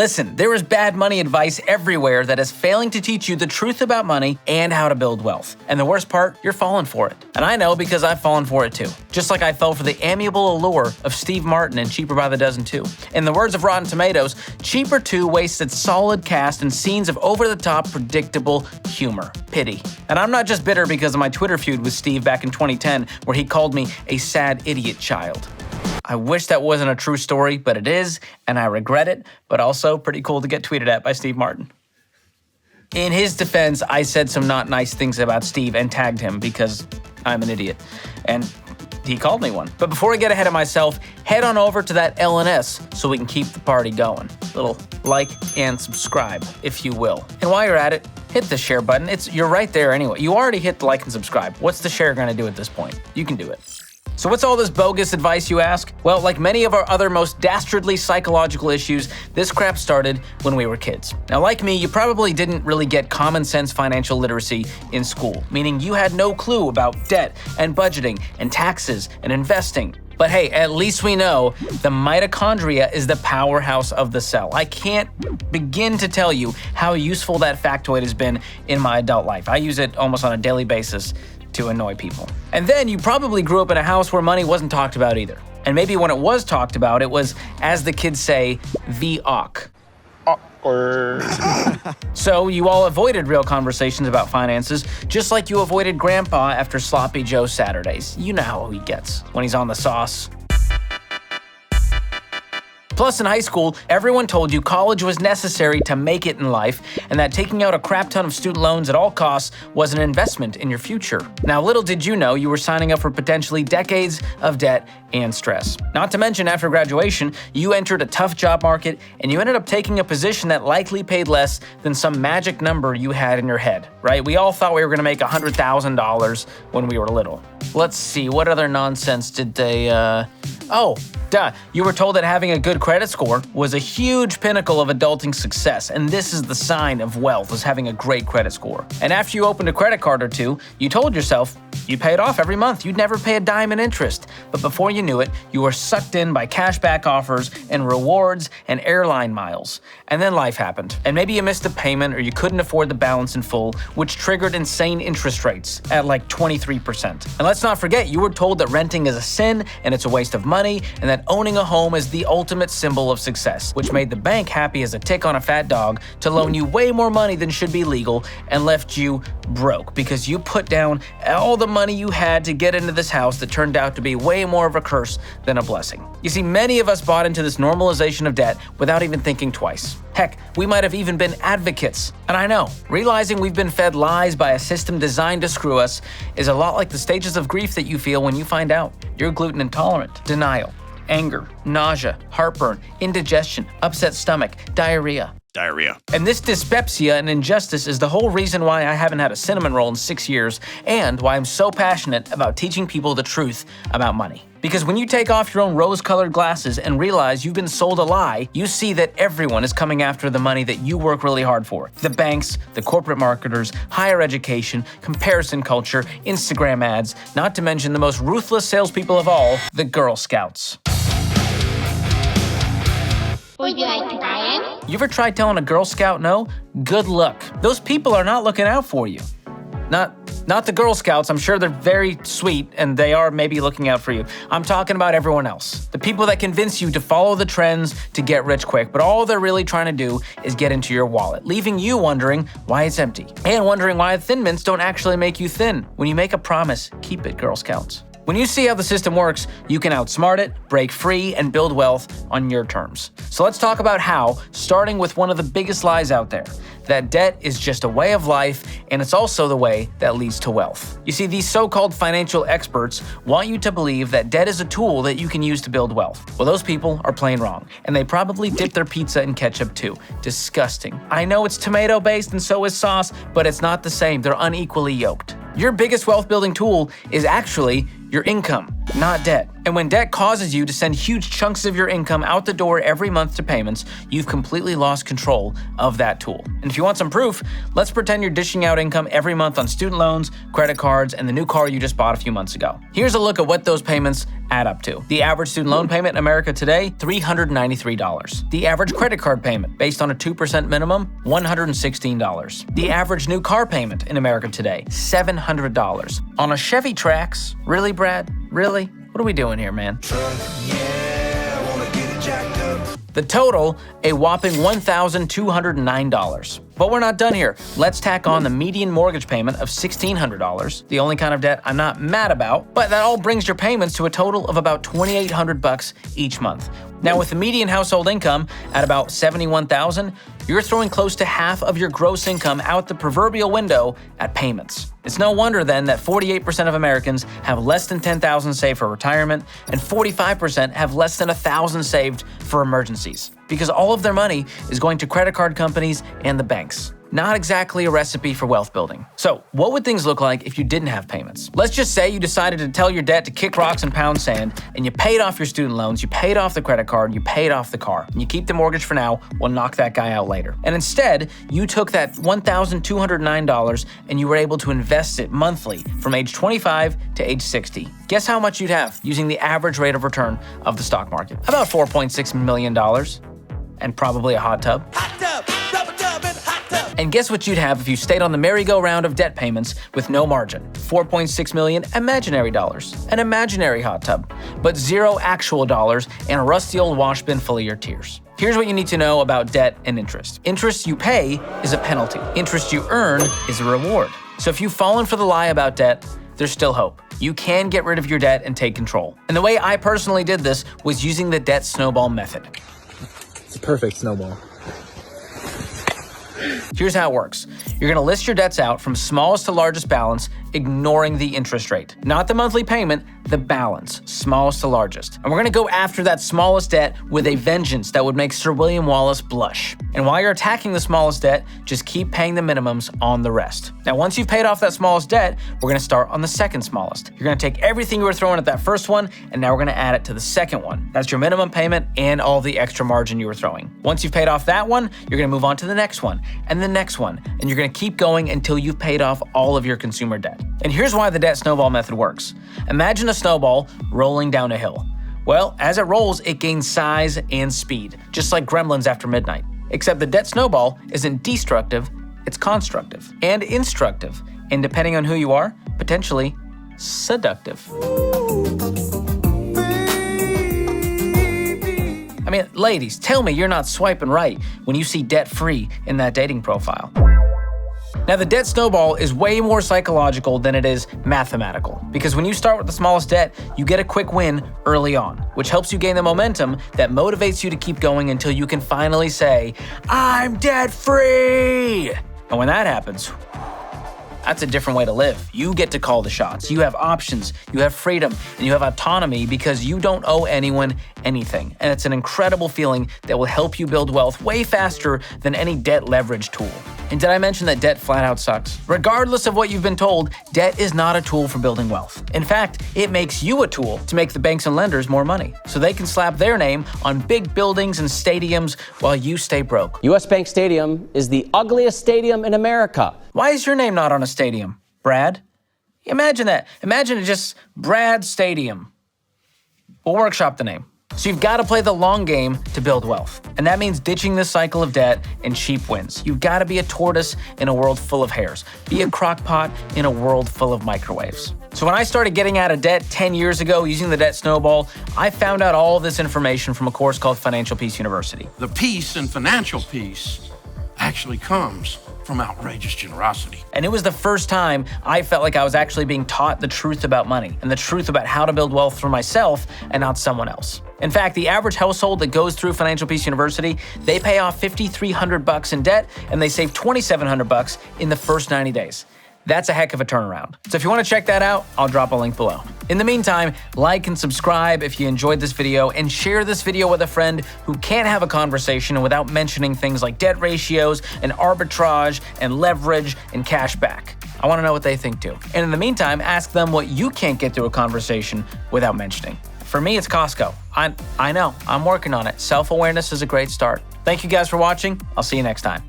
listen, there is bad money advice everywhere that is failing to teach you the truth about money and how to build wealth. And the worst part, you're falling for it. And I know because I've fallen for it too. Just like I fell for the amiable allure of Steve Martin in Cheaper by the Dozen 2. In the words of Rotten Tomatoes, Cheaper 2 wasted solid cast and scenes of over-the-top, predictable humor. Pity. And I'm not just bitter because of my Twitter feud with Steve back in 2010, where he called me a sad idiot child. I wish that wasn't a true story, but it is, and I regret it, but also pretty cool to get tweeted at by Steve Martin. In his defense, I said some not nice things about Steve and tagged him because I'm an idiot. And he called me one. But before I get ahead of myself, head on over to that LNS so we can keep the party going. Little like and subscribe, if you will. And while you're at it, hit the share button. You're right there anyway. You already hit the like and subscribe. What's the share gonna do at this point? You can do it. So what's all this bogus advice, you ask? Well, like many of our other most dastardly psychological issues, this crap started when we were kids. Now, like me, you probably didn't really get common sense financial literacy in school, meaning you had no clue about debt and budgeting and taxes and investing. But hey, at least we know the mitochondria is the powerhouse of the cell. I can't begin to tell you how useful that factoid has been in my adult life. I use it almost on a daily basis to annoy people. And then you probably grew up in a house where money wasn't talked about either. And maybe when it was talked about, it was, as the kids say, the awk. Awkward. So you all avoided real conversations about finances, just like you avoided Grandpa after Sloppy Joe Saturdays. You know how he gets when he's on the sauce. Plus, in high school, everyone told you college was necessary to make it in life, and that taking out a crap ton of student loans at all costs was an investment in your future. Now, little did you know you were signing up for potentially decades of debt and stress. Not to mention, after graduation, you entered a tough job market, and you ended up taking a position that likely paid less than some magic number you had in your head, right? We all thought we were gonna make $100,000 when we were little. Let's see, what other nonsense did they, you were told that having a good credit score was a huge pinnacle of adulting success, and this is the sign of wealth, is having a great credit score. And after you opened a credit card or two, you told yourself you'd pay it off every month. You'd never pay a dime in interest. But before you knew it, you were sucked in by cashback offers and rewards and airline miles. And then life happened. And maybe you missed a payment or you couldn't afford the balance in full, which triggered insane interest rates at like 23%. And let's not forget, you were told that renting is a sin and it's a waste of money, and that owning a home is the ultimate symbol of success, which made the bank happy as a tick on a fat dog to loan you way more money than should be legal and left you broke because you put down all the money you had to get into this house that turned out to be way more of a curse than a blessing. You see, many of us bought into this normalization of debt without even thinking twice. Heck, we might have even been advocates. And I know, realizing we've been fed lies by a system designed to screw us is a lot like the stages of grief that you feel when you find out you're gluten intolerant. Denial, anger, nausea, heartburn, indigestion, upset stomach, diarrhea. And this dyspepsia and injustice is the whole reason why I haven't had a cinnamon roll in 6 years, and why I'm so passionate about teaching people the truth about money. Because when you take off your own rose-colored glasses and realize you've been sold a lie, you see that everyone is coming after the money that you work really hard for. The banks, the corporate marketers, higher education, comparison culture, Instagram ads, not to mention the most ruthless salespeople of all, the Girl Scouts. Would you like to buy in? You ever tried telling a Girl Scout no? Good luck. Those people are not looking out for you. Not the Girl Scouts. I'm sure they're very sweet and they are maybe looking out for you. I'm talking about everyone else. The people that convince you to follow the trends to get rich quick, but all they're really trying to do is get into your wallet, leaving you wondering why it's empty and wondering why Thin Mints don't actually make you thin. When you make a promise, keep it, Girl Scouts. When you see how the system works, you can outsmart it, break free, and build wealth on your terms. So let's talk about how, starting with one of the biggest lies out there, that debt is just a way of life, and it's also the way that leads to wealth. You see, these so-called financial experts want you to believe that debt is a tool that you can use to build wealth. Well, those people are plain wrong, and they probably dip their pizza in ketchup too. Disgusting. I know it's tomato-based and so is sauce, but it's not the same. They're unequally yoked. Your biggest wealth-building tool is actually your income. not debt. And when debt causes you to send huge chunks of your income out the door every month to payments, you've completely lost control of that tool. And if you want some proof, let's pretend you're dishing out income every month on student loans, credit cards, and the new car you just bought a few months ago. Here's a look at what those payments add up to. The average student loan payment in America today, $393. The average credit card payment, based on a 2% minimum, $116. The average new car payment in America today, $700. On a Chevy Trax, really, Brad? Really? What are we doing here, man? The total, a whopping $1,209. But we're not done here. Let's tack on the median mortgage payment of $1,600, the only kind of debt I'm not mad about, but that all brings your payments to a total of about $2,800 each month. Now, with the median household income at about $71,000, you're throwing close to half of your gross income out the proverbial window at payments. It's no wonder then that 48% of Americans have less than $10,000 saved for retirement, and 45% have less than $1,000 saved for emergencies, because all of their money is going to credit card companies and the banks. Not exactly a recipe for wealth building. So, what would things look like if you didn't have payments? Let's just say you decided to tell your debt to kick rocks and pound sand, and you paid off your student loans, you paid off the credit card, you paid off the car, and you keep the mortgage for now, we'll knock that guy out later. And instead, you took that $1,209 and you were able to invest it monthly from age 25 to age 60. Guess how much you'd have using the average rate of return of the stock market? About $4.6 million, and probably a hot tub. And guess what you'd have if you stayed on the merry-go-round of debt payments with no margin? $4.6 million imaginary dollars, an imaginary hot tub, but zero actual dollars and a rusty old wash bin full of your tears. Here's what you need to know about debt and interest. Interest you pay is a penalty. Interest you earn is a reward. So if you've fallen for the lie about debt, there's still hope. You can get rid of your debt and take control. And the way I personally did this was using the debt snowball method. It's a perfect snowball. Here's how it works. You're going to list your debts out from smallest to largest balance, ignoring the interest rate. Not the monthly payment, the balance, smallest to largest. And we're going to go after that smallest debt with a vengeance that would make Sir William Wallace blush. And while you're attacking the smallest debt, just keep paying the minimums on the rest. Now, once you've paid off that smallest debt, we're going to start on the second smallest. You're going to take everything you were throwing at that first one, and now we're going to add it to the second one. That's your minimum payment and all the extra margin you were throwing. Once you've paid off that one, you're going to move on to the next one, and the next one, and you're going to keep going until you've paid off all of your consumer debt. And here's why the debt snowball method works. Imagine a snowball rolling down a hill. Well, as it rolls, it gains size and speed, just like gremlins after midnight. Except the debt snowball isn't destructive, it's constructive and instructive, and depending on who you are, potentially seductive. I mean, ladies, tell me you're not swiping right when you see debt-free in that dating profile. Now, the debt snowball is way more psychological than it is mathematical, because when you start with the smallest debt, you get a quick win early on, which helps you gain the momentum that motivates you to keep going until you can finally say, I'm debt-free! And when that happens, that's a different way to live. You get to call the shots. You have options, you have freedom, and you have autonomy because you don't owe anyone anything. And it's an incredible feeling that will help you build wealth way faster than any debt leverage tool. And did I mention that debt flat out sucks? Regardless of what you've been told, debt is not a tool for building wealth. In fact, it makes you a tool to make the banks and lenders more money, so they can slap their name on big buildings and stadiums while you stay broke. US Bank Stadium is the ugliest stadium in America. Why is your name not on a stadium, Brad? Imagine that. Imagine it just Brad Stadium. We'll workshop the name. So you've got to play the long game to build wealth. And that means ditching this cycle of debt and cheap wins. You've got to be a tortoise in a world full of hairs. Be a crock pot in a world full of microwaves. So when I started getting out of debt 10 years ago using the debt snowball, I found out all this information from a course called Financial Peace University. The peace and financial peace actually comes from outrageous generosity. And it was the first time I felt like I was actually being taught the truth about money and the truth about how to build wealth for myself and not someone else. In fact, the average household that goes through Financial Peace University, they pay off $5,300 in debt and they save $2,700 in the first 90 days. That's a heck of a turnaround. So if you want to check that out, I'll drop a link below. In the meantime, like and subscribe if you enjoyed this video, and share this video with a friend who can't have a conversation without mentioning things like debt ratios and arbitrage and leverage and cash back. I want to know what they think too. And in the meantime, ask them what you can't get through a conversation without mentioning. For me, it's Costco. I know, I'm working on it. Self-awareness is a great start. Thank you guys for watching. I'll see you next time.